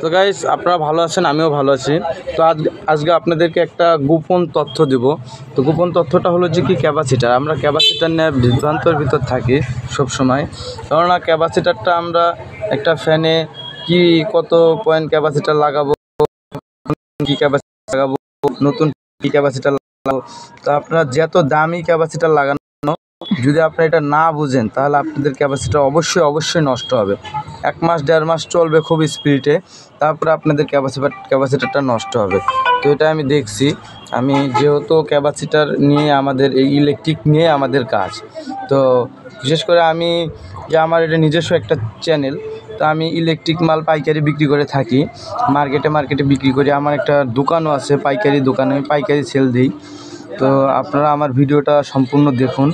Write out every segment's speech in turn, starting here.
তো গাইস, আপনারা ভালো আছেন, আমিও ভালো আছি। তো আজকে আপনাদেরকে একটা গোপন তথ্য দিব। তো গোপন তথ্যটা হলো যে কি, ক্যাপাসিটার। আমরা ক্যাপাসিটার নিয়ে বিভ্রান্তর ভিতর থাকি সব সময়। কেননা ক্যাপাসিটারটা আমরা একটা ফ্যানে কি কত পয়েন্ট ক্যাপাসিটার লাগাবো, কি ক্যাপাসিটার লাগাবো, নতুন কি ক্যাপাসিটার লাগাবো। তো আপনারা যত দামি ক্যাপাসিটার লাগানো, যদি আপনারা এটা না বুঝেন তাহলে আপনাদের ক্যাপাসিটার অবশ্যই নষ্ট হবে। 1 মাস 1.5 মাস চলবে খুব স্পিডে, তারপরে আপনাদের ক্যাপাসিটারটা নষ্ট হবে। তো এটা আমি দেখছি। আমি যেহেতু ক্যাপাসিটার নিয়ে আমাদের এই ইলেকট্রিক নিয়ে আমাদের কাজ, তো বিশেষ করে আমি যে আমার এটা নিজস্ব একটা চ্যানেল, তো আমি ইলেকট্রিক মাল পাইকারি বিক্রি করে থাকি, মার্কেটে বিক্রি করি। আমার একটা দোকানও আছে, পাইকারি দোকান, আমি পাইকারি সেল দিই। তো আপনারা আমার ভিডিওটা সম্পূর্ণ দেখুন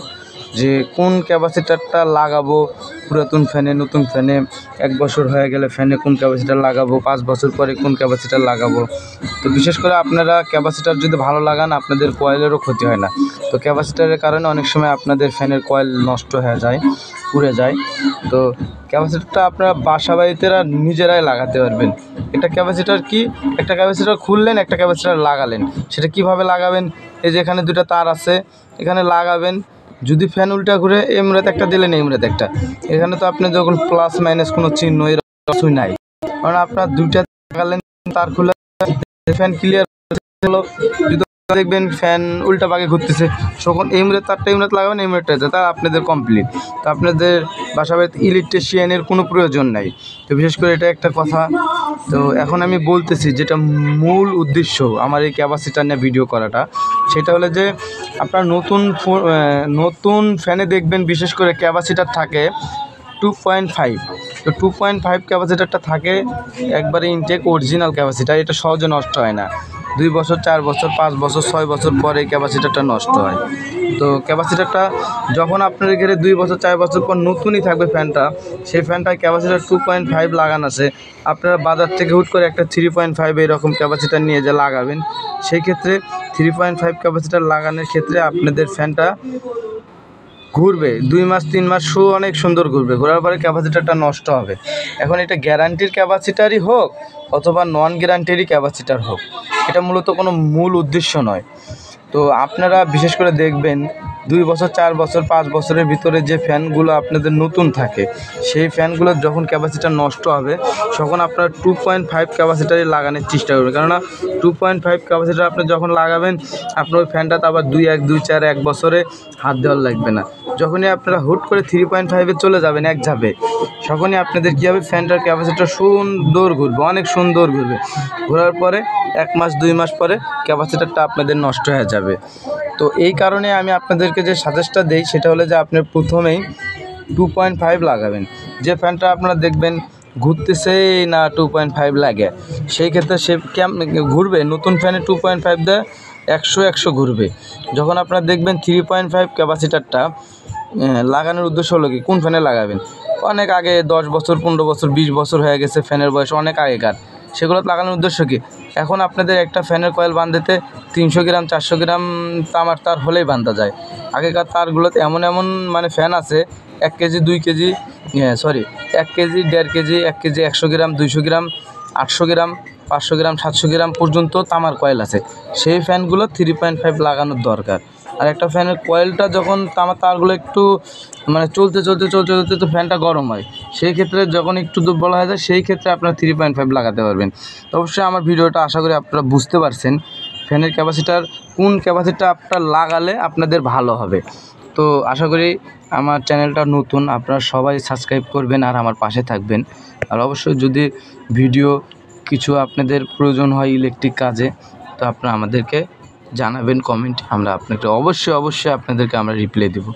যে কোন ক্যাপাসিটারটা লাগাবো পুরাতন ফ্যানে, নতুন ফ্যানে, 1 বছর হয়ে গেলে ফ্যানে কোন ক্যাপাসিটার লাগাবো, 5 বছর পরে কোন ক্যাপাসিটার লাগাবো। তো বিশেষ করে আপনারা ক্যাপাসিটার যদি ভালো লাগান, আপনাদের কয়েলেরও ক্ষতি হয় না। তো ক্যাপাসিটারের কারণে অনেক সময় আপনাদের ফ্যানের কয়েল নষ্ট হয়ে যায়, পুড়ে যায়। তো ক্যাপাসিটারটা আপনারা বাসা বাড়িতে নিজেরাই লাগাতে পারবেন। একটা ক্যাপাসিটার কি, একটা ক্যাপাসিটার খুললেন, একটা ক্যাপাসিটার লাগালেন। সেটা কিভাবে লাগাবেন, এই যে এখানে 2টা তার আছে, এখানে লাগাবেন। যদি ফ্যান উল্টা ঘুরে এমরাতে একটা দিলেন, এমরাতে একটা, এখানে তো আপনি যখন প্লাস মাইনাস কোনো চিহ্ন এরকম কিছুই নাই, কারণ আপনার 2টা লাগালেন, তার খুলে ফ্যান ক্লিয়ার হলো। যদি দেখবেন ফ্যান উল্টা পাকে ঘুরতেছে, তখন এমরাতে তারটা এমরাতে লাগাবেন, এমরাতে তা আপনাদের কমপ্লিট। তো আপনাদের বাসা বাড়িতে ইলেকট্রিশিয়ানের কোনো প্রয়োজন নাই। তো বিশেষ করে এটা একটা কথা। তো এখন আমি বলতেছি যেটা মূল উদ্দেশ্য আমার এই ক্যাপাসিটার নিয়ে ভিডিও করাটা, সেটা হলো যে আপনার নতুন ফ্যানে দেখবেন বিশেষ করে ক্যাপাসিটার থাকে 2.5। তো 2.5 ক্যাপাসিটারটা থাকে একবারে ইনটেক অরিজিনাল ক্যাপাসিটার। এটা সহজে নষ্ট হয় না। 2 বছর, 4 বছর, 5 বছর, 6 বছর পরে ক্যাপাসিটারটা নষ্ট হয়। তো ক্যাপাসিটারটা যখন আপনার ঘরে 2 বছর, 4 বছর পর নতুনই থাকবে ফ্যানটা, সেই ফ্যানটায় ক্যাপাসিটার 2.5 লাগানো আছে। আপনারা বাজার থেকে হুট করে একটা 3.5 এরকম ক্যাপাসিটার নিয়ে যে লাগাবেন, সেই ক্ষেত্রে 3.5 ক্যাপাসিটার লাগানোর ক্ষেত্রে আপনাদের ফ্যানটা ঘুরবে 2 মাস 3 মাস, অনেক সুন্দর ঘুরবে। ঘোরার পরে ক্যাপাসিটারটা নষ্ট হবে। এখন এটা গ্যারান্টির ক্যাপাসিটারই হোক অথবা নন গ্যারান্টিরই ক্যাপাসিটার হোক, এটা মূলত কোনো মূল উদ্দেশ্য নয়। তো আপনারা বিশেষ করে দেখবেন 2 বছর, 4 বছর, 5 বছরের ভিতরে যে ফ্যানগুলো আপনাদের নতুন থাকে, সেই ফ্যানগুলোর যখন ক্যাপাসিটার নষ্ট হবে, তখন আপনারা 2.5 ক্যাপাসিটারই লাগানোর চেষ্টা করবেন। কেননা 2.5 ক্যাপাসিটার আপনি যখন লাগাবেন, আপনার ওই ফ্যানটাতে আবার 1 বছরে হাত দেওয়ার লাগবে না। যখনই আপনারা হুট করে 3.5-এ চলে যাবেন এক ঝাপে, তখনই আপনাদের কী হবে, ফ্যানটার ক্যাপাসিটার সুন্দর ঘুরবে, অনেক সুন্দর ঘুরবে। ঘোরার পরে 1 মাস 2 মাস পরে ক্যাপাসিটারটা আপনাদের নষ্ট হয়ে যাবে। তো এই কারণে আমি আপনাদেরকে যে সাজেস্টটা দেই, সেটা হলো যে আপনি প্রথমেই 2.5 লাগাবেন। যে ফ্যানটা আপনারা দেখবেন ঘুরতেছেই না 2.5 লাগে, সেই ক্ষেত্রে সে ঘুরবে। নতুন ফ্যানে 2.5 দেয় 100 ঘুরবে। যখন আপনারা দেখবেন 3.5 ক্যাপাসিটারটা লাগানোর উদ্দেশ্য হলো কি, কোন ফ্যানে লাগাবেন, অনেক আগে 10 বছর, 15 বছর, 20 বছর হয়ে গেছে, ফ্যানের বয়স অনেক আগেকার, সেগুলো লাগানোর উদ্দেশ্য কি, এখন আপনাদের একটা ফ্যানের কয়েল বাঁধতে 300 গ্রাম 400 গ্রাম তামার তার হলেই বাঁধা যায়। আগেকার তারগুলোতে এমন মানে ফ্যান আছে 1 KG 2 KG 1 KG 1.5 KG 1 KG 100 গ্রাম 200 গ্রাম 800 গ্রাম 500 গ্রাম 700 গ্রাম পর্যন্ত তামার কয়েল আছে। সেই ফ্যানগুলো 3.5 লাগানোর দরকার। আর একটা ফ্যানের কয়েলটা যখন তামার তারগুলো একটু মানে চলতে তো ফ্যানটা গরম হয়, সেই ক্ষেত্রে যখন একটু দুর্বল হয়ে যায়, সেই ক্ষেত্রে আপনারা 3.5 লাগাতে পারবেন। তো অবশ্যই আমার ভিডিওটা আশা করি আপনারা বুঝতে পারছেন ফ্যানের ক্যাপাসিটার কোন ক্যাপাসিটার আপনার লাগালে আপনাদের ভালো হবে। তো আশা করি আমার চ্যানেলটা নতুন, আপনারা সবাই সাবস্ক্রাইব করবেন আর আমার পাশে থাকবেন। আর অবশ্যই যদি ভিডিও কিছু আপনাদের প্রয়োজন হয় ইলেকট্রিক কাজে, তো আপনারা আমাদেরকে জানাবেন কমেন্ট, আমরা আপনাকে অবশ্যই আপনাদেরকে আমরা রিপ্লাই দেব।